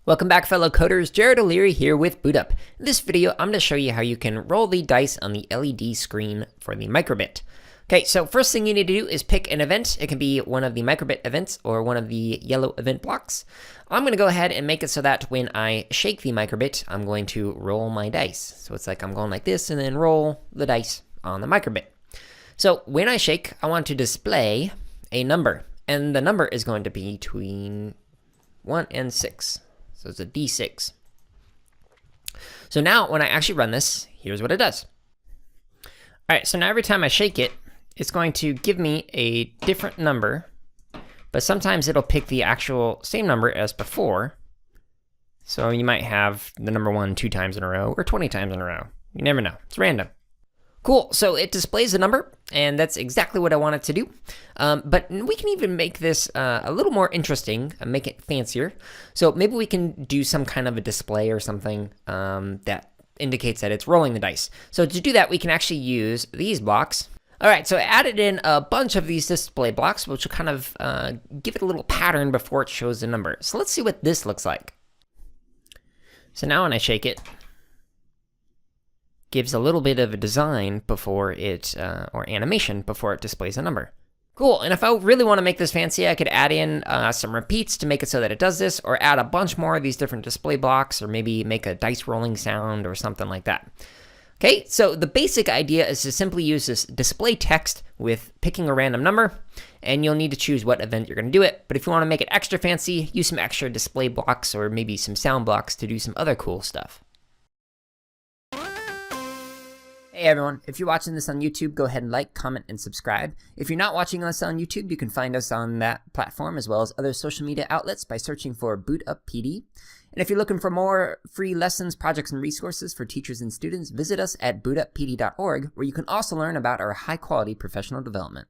Welcome back, fellow coders. Jared O'Leary here with BootUp. In this video, I'm going to show you how you can roll the dice on the LED screen for the microbit. Okay, so first thing you need to do is pick an event. It can be one of the microbit events or one of the yellow event blocks. I'm going to go ahead and make it so that when I shake the microbit, I'm going to roll my dice. So it's like I'm going like this and then roll the dice on the microbit. So when I shake, I want to display a number, and the number is going to be between 1 and 6. So it's a D6. So now when I actually run this, here's what it does. All right, so now every time I shake it, it's going to give me a different number, but sometimes it'll pick the actual same number as before. So you might have the number 1 2 times in a row or 20 times in a row. You never know. It's random. Cool, so it displays the number, and that's exactly what I want it to do. But we can even make this a little more interesting, make it fancier. So maybe we can do some kind of a display or something that indicates that it's rolling the dice. So to do that, we can actually use these blocks. All right, so I added in a bunch of these display blocks, which will kind of give it a little pattern before it shows the number. So let's see what this looks like. So now when I shake it, gives a little bit of a design before it, or animation before it displays a number. Cool, and if I really want to make this fancy, I could add in some repeats to make it so that it does this, or add a bunch more of these different display blocks, or maybe make a dice rolling sound or something like that. Okay, so the basic idea is to simply use this display text with picking a random number, and you'll need to choose what event you're going to do it. But if you want to make it extra fancy, use some extra display blocks or maybe some sound blocks to do some other cool stuff. Hey everyone, if you're watching this on YouTube, go ahead and like, comment, and subscribe. If you're not watching us on YouTube, you can find us on that platform as well as other social media outlets by searching for BootUp PD. And if you're looking for more free lessons, projects, and resources for teachers and students, visit us at bootuppd.org, where you can also learn about our high-quality professional development.